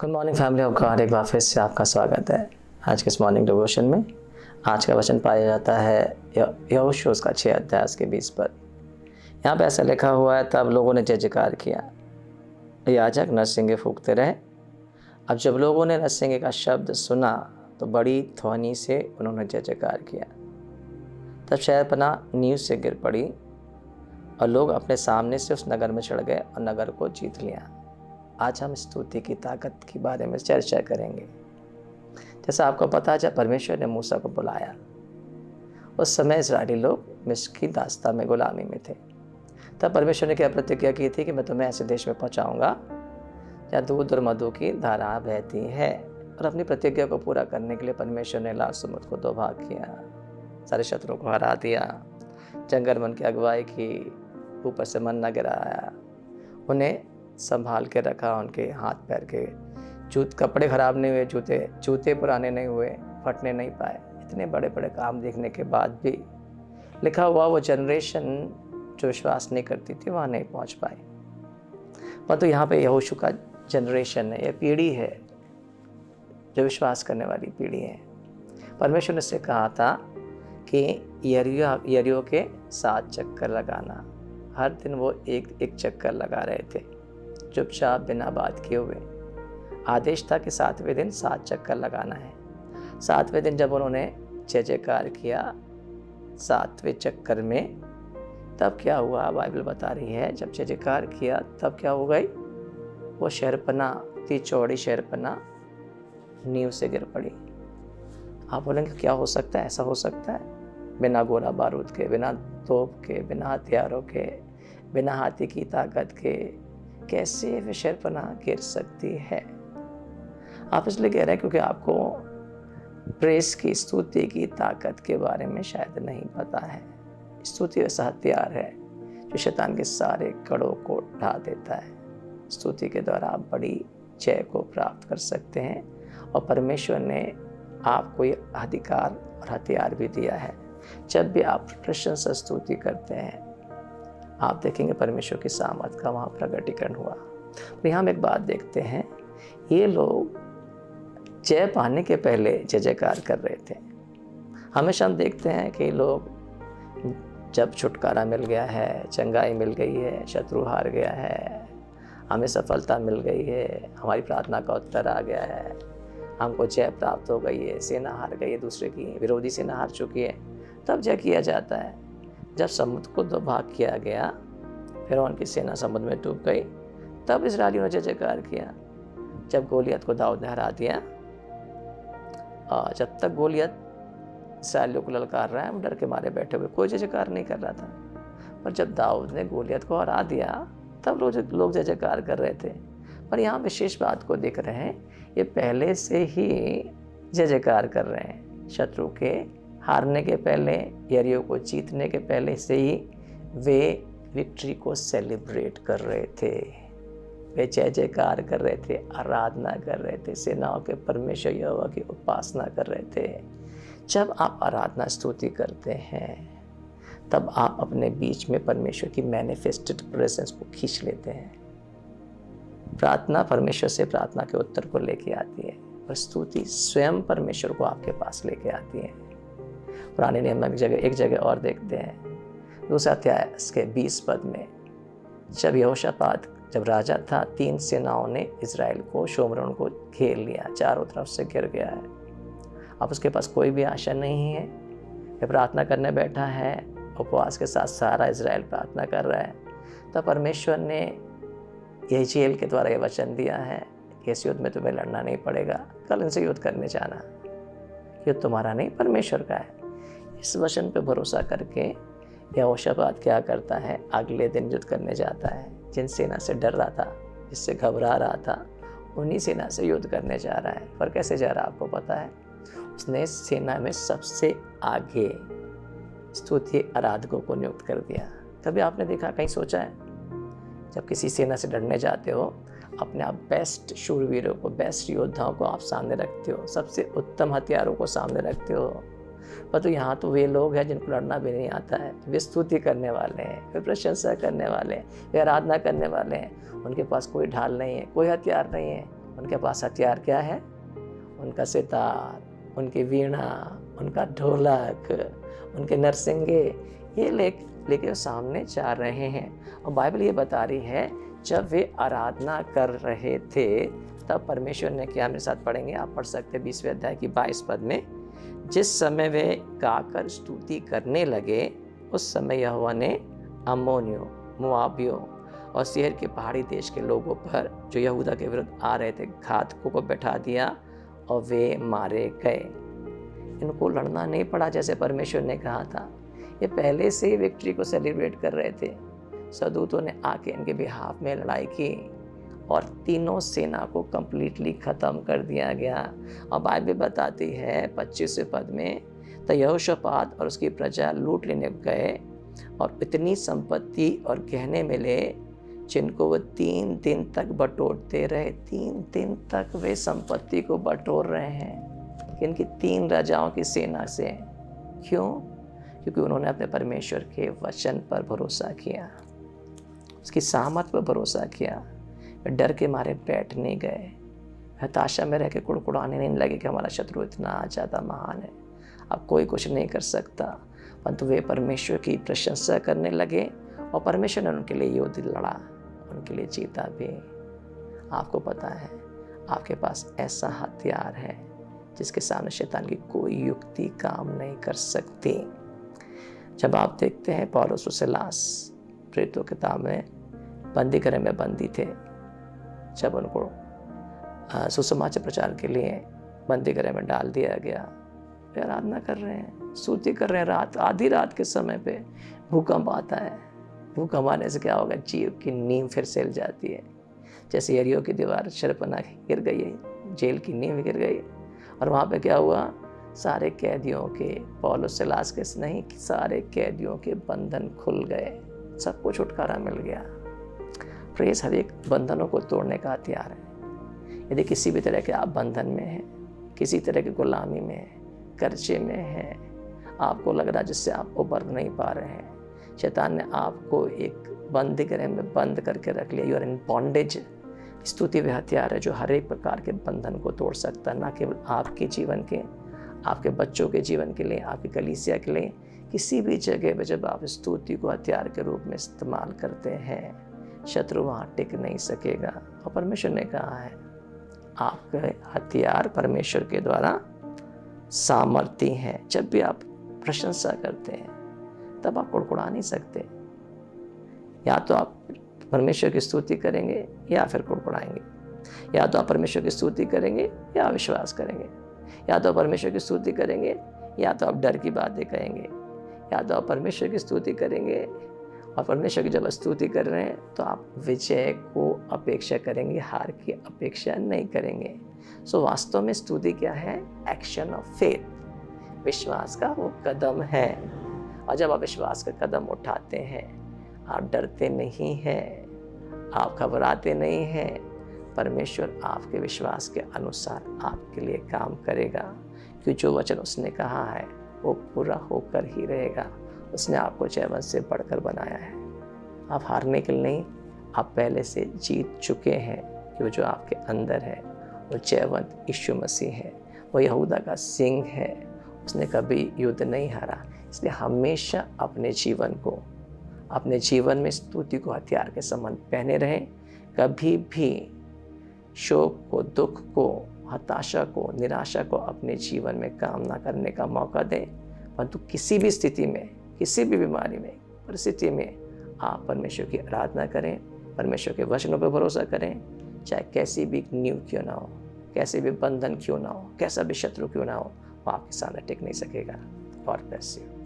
Good morning family of God. एक बार फिर से आपका स्वागत है आज के इस मॉर्निंग डिवोशन में। आज का वचन पाया जाता है यहोशू उसका 6 अध्याय के 20 पद। यहाँ पे ऐसा लिखा हुआ है, तब लोगों ने जय जयकार किया, याजक नरसिंगे फूंकते रहे। अब जब लोगों ने नरसिंगे का शब्द सुना तो बड़ी ध्वनि से उन्होंने जय जयकार किया। तब शहरपनाह नींव से गिर पड़ी और लोग अपने सामने से उस नगर में चढ़ गए और नगर को जीत लिया। आज हम स्तुति की ताकत के बारे में चर्चा करेंगे। जैसा आपको पता है, जब परमेश्वर ने मूसा को बुलाया उस समय इस्राएली लोग मिस्र की दास्ता में गुलामी में थे। तब परमेश्वर ने क्या प्रतिज्ञा की थी कि मैं तुम्हें ऐसे देश में पहुंचाऊंगा जहाँ दूध और मधु की धारा बहती है। और अपनी प्रतिज्ञा को पूरा करने के लिए परमेश्वर ने लाल समुद्र को 2 भाग किया, सारे शत्रुओं को हरा दिया, जंगल मन की अगुवाई की, ऊपर से मन्ना गिराया, उन्हें संभाल के रखा, उनके हाथ पैर के कपड़े खराब नहीं हुए, जूते पुराने नहीं हुए, फटने नहीं पाए। इतने बड़े बड़े काम देखने के बाद भी लिखा हुआ वो जनरेशन जो विश्वास नहीं करती थी वहाँ नहीं पहुँच पाई। परंतु यहाँ पे यहोशू का जनरेशन है, ये पीढ़ी है जो विश्वास करने वाली पीढ़ी है। परमेश्वर ने उससे कहा था कि यरीहो के 7 चक्कर लगाना। हर दिन वो एक चक्कर लगा रहे थे, चुपचाप बिना बात किए हुए। आदेश था कि 7वें दिन 7 चक्कर लगाना है। 7वें दिन जब उन्होंने जय जयकार किया 7वें चक्कर में, तब क्या हुआ बाइबल बता रही है, जब जय जयकार किया तब क्या हो गई, वो शहरपनाह, इतनी चौड़ी शहरपनाह नींव से गिर पड़ी। आप बोलेंगे क्या हो सकता है? ऐसा हो सकता है बिना गोला बारूद के, बिना तोप के, बिना हथियारों के, बिना हाथी की ताकत के कैसे वे शहरपनाह गिर सकती है? आप इसलिए कह रहे हैं क्योंकि आपको प्रेस की, स्तुति की ताकत के बारे में शायद नहीं पता है। स्तुति ऐसा हथियार है जो शैतान के सारे कड़ों को ढा देता है। स्तुति के द्वारा आप बड़ी जय को प्राप्त कर सकते हैं और परमेश्वर ने आपको ये अधिकार और हथियार भी दिया है। जब भी आप प्रशंसा स्तुति करते हैं आप देखेंगे परमेश्वर की सामर्थ का वहाँ प्रकटीकरण हुआ। तो यहाँ हम एक बात देखते हैं, ये लोग जय पाने के पहले जय जयकार कर रहे थे। हमेशा हम देखते हैं कि लोग जब छुटकारा मिल गया है, चंगाई मिल गई है, शत्रु हार गया है, हमें सफलता मिल गई है, हमारी प्रार्थना का उत्तर आ गया है, हमको जय प्राप्त हो गई है, सेना हार गई है, दूसरे की विरोधी सेना हार चुकी है, तब जय किया जाता है। जब समुद्र को 2 भाग किया गया, फिर उनकी सेना समुद्र में डूब गई, तब इस्राएलियों ने जय जयकार किया। जब गोलियत को दाऊद ने हरा दिया, और जब तक गोलियत इस्राएलियों को ललकार रहा है, वो डर के मारे बैठे हुए, कोई जय जयकार नहीं कर रहा था। पर जब दाऊद ने गोलियत को हरा दिया तब लोग जय जयकार कर रहे थे। पर यहाँ विशेष बात को देख रहे हैं, ये पहले से ही जय जयकार कर रहे हैं। शत्रु के हारने के पहले, यरीहो को जीतने के पहले से ही वे विक्ट्री को सेलिब्रेट कर रहे थे। वे जय जयकार कर रहे थे, आराधना कर रहे थे, सेनाओं के परमेश्वर यहोवा की उपासना कर रहे थे। जब आप आराधना स्तुति करते हैं तब आप अपने बीच में परमेश्वर की मैनिफेस्टेड प्रेजेंस को खींच लेते हैं। प्रार्थना परमेश्वर से प्रार्थना के उत्तर को लेके आती है और स्तुति स्वयं परमेश्वर को आपके पास लेके आती है। पुराने नियम में एक जगह और देखते हैं, 2 अध्याय के 20 पद में, जब यहोशापात जब राजा था, 3 सेनाओं ने इजराइल को, शोमरोन को घेर लिया, चारों तरफ से घिर गया है। अब उसके पास कोई भी आशा नहीं है। वह प्रार्थना करने बैठा है, उपवास के साथ सारा इजराइल प्रार्थना कर रहा है। तब परमेश्वर ने यहीजेल के द्वारा यह वचन दिया है कि इस युद्ध में तुम्हें लड़ना नहीं पड़ेगा, कल इनसे युद्ध करने जाना, युद्ध तुम्हारा नहीं परमेश्वर का है। इस वचन पे भरोसा करके यहोशापात क्या करता है, अगले दिन युद्ध करने जाता है। जिन सेना से डर रहा था, जिससे घबरा रहा था, उन्हीं सेना से युद्ध करने जा रहा है। पर कैसे जा रहा है आपको पता है? उसने सेना में सबसे आगे स्तुति आराधकों को नियुक्त कर दिया। कभी आपने देखा, कहीं सोचा है, जब किसी सेना से डरने जाते हो अपने आप बेस्ट शूरवीरों को, बेस्ट योद्धाओं को आप सामने रखते हो, सबसे उत्तम हथियारों को सामने रखते हो। पर तो यहाँ तो वे लोग हैं जिनको लड़ना भी नहीं आता है, वे स्तुति करने वाले हैं, वे प्रशंसा करने वाले हैं, वे आराधना करने वाले हैं। उनके पास कोई ढाल नहीं है, कोई हथियार नहीं है, उनके पास हथियार क्या है? उनका सितार, उनकी वीणा, उनका ढोलक, उनके नरसिंगे, ये लेके सामने जा रहे हैं। और बाइबल ये बता रही है, जब वे आराधना कर रहे थे तब परमेश्वर ने क्या, मेरे साथ पढ़ेंगे, आप पढ़ सकते हैं 20वें अध्याय की 22 पद में, जिस समय वे गाकर स्तुति करने लगे उस समय यहोवा ने अम्मोनियों, मोआबियों और सेईर के पहाड़ी देश के लोगों पर जो यहूदा के विरुद्ध आ रहे थे घातकों को बैठा दिया और वे मारे गए। इनको लड़ना नहीं पड़ा जैसे परमेश्वर ने कहा था, ये पहले से ही विक्ट्री को सेलिब्रेट कर रहे थे। सदूतों ने आके इनके बिहाफ में लड़ाई की और तीनों सेना को कंप्लीटली ख़त्म कर दिया गया। और बाइबल बताती है 25वें पद में, तो यहोशापात और उसकी प्रजा लूट लेने गए और इतनी संपत्ति और गहने मिले जिनको वो 3 दिन तक बटोरते रहे। 3 दिन तक वे संपत्ति को बटोर रहे हैं इनकी 3 राजाओं की सेना से। क्यों? क्योंकि उन्होंने अपने परमेश्वर के वचन पर भरोसा किया, उसकी सामर्थ पर भरोसा किया। डर के मारे बैठ नहीं गए, हताशा में रह के कुड़कुड़ाने नहीं लगे कि हमारा शत्रु इतना ज़्यादा महान है, अब कोई कुछ नहीं कर सकता। परंतु वे परमेश्वर की प्रशंसा करने लगे और परमेश्वर ने उनके लिए युद्ध लड़ा, उनके लिए जीता भी। आपको पता है आपके पास ऐसा हथियार है जिसके सामने शैतान की कोई युक्ति काम नहीं कर सकती। जब आप देखते हैं पौलुस और सीलास प्रेरितों की किताब में बंदी गृह में बंदी थे, जब उनको सुसमाचार प्रचार के लिए बंदी गृह में डाल दिया गया, वे आराधना कर रहे हैं, स्तुति कर रहे हैं। रात, आधी रात के समय पे भूकंप आता है। भूकंप आने से क्या होगा? जीव की नींव फिर से हिल जाती है। जैसे यरीहो की दीवार शरपना गिर गई है, जेल की नींव गिर गई और वहाँ पे क्या हुआ? सारे कैदियों के, पौलुस सीलास के नहीं, सारे कैदियों के बंधन खुल गए, सबको छुटकारा मिल गया। प्रेस हर एक बंधनों को तोड़ने का हथियार है। यदि किसी भी तरह के आप बंधन में हैं, किसी तरह की गुलामी में हैं, कर्जे में हैं, आपको लग रहा है जिससे आप उबर नहीं पा रहे हैं, शैतान ने आपको एक बंदी गृह में बंद करके रख लिया, यू आर इन बॉन्डेज। स्तुति वह हथियार है जो हर एक प्रकार के बंधन को तोड़ सकता है, ना केवल आपके जीवन के, आपके बच्चों के जीवन के लिए, आपकी कलीसिया के लिए। किसी भी जगह पर जब आप स्तुति को हथियार के रूप में इस्तेमाल करते हैं, शत्रु वहाँ टिक नहीं सकेगा। और परमेश्वर ने कहा है आपके हथियार परमेश्वर के द्वारा सामर्थी हैं। जब भी आप प्रशंसा करते हैं तब आप कुड़कुड़ा नहीं सकते। या तो आप परमेश्वर की स्तुति करेंगे या फिर कुड़कुड़ाएंगे, या तो आप परमेश्वर की स्तुति करेंगे या विश्वास करेंगे, या तो आप परमेश्वर की स्तुति करेंगे या तो आप डर की बातें कहेंगे, या तो आप परमेश्वर की स्तुति करेंगे और परमेश्वर की जब स्तुति कर रहे हैं तो आप विजय को अपेक्षा करेंगे, हार की अपेक्षा नहीं करेंगे। सो वास्तव में स्तुति क्या है? एक्शन ऑफ फेथ, विश्वास का वो कदम है। और जब आप विश्वास का कदम उठाते हैं, आप डरते नहीं हैं, आप घबराते नहीं हैं, परमेश्वर आपके विश्वास के अनुसार आपके लिए काम करेगा, क्योंकि जो वचन उसने कहा है वो पूरा होकर ही रहेगा। उसने आपको जयवंत से बढ़कर बनाया है। आप हारने के लिए नहीं, आप पहले से जीत चुके हैं, कि जो आपके अंदर है वो जयवंत यीशु मसीह है, वो यहूदा का सिंह है। उसने कभी युद्ध नहीं हारा। इसलिए हमेशा अपने जीवन में स्तुति को हथियार के समान पहने रहें। कभी भी शोक को, दुख को, हताशा को, निराशा को अपने जीवन में काम ना करने का मौका दें। परंतु किसी भी स्थिति में, किसी भी बीमारी में, परिस्थिति में आप परमेश्वर की आराधना करें, परमेश्वर के वचनों पर भरोसा करें। चाहे कैसी भी नींव क्यों ना हो, कैसे भी बंधन क्यों ना हो, कैसा भी शत्रु क्यों ना हो, वो आपके सामने टिक नहीं सकेगा। God bless you.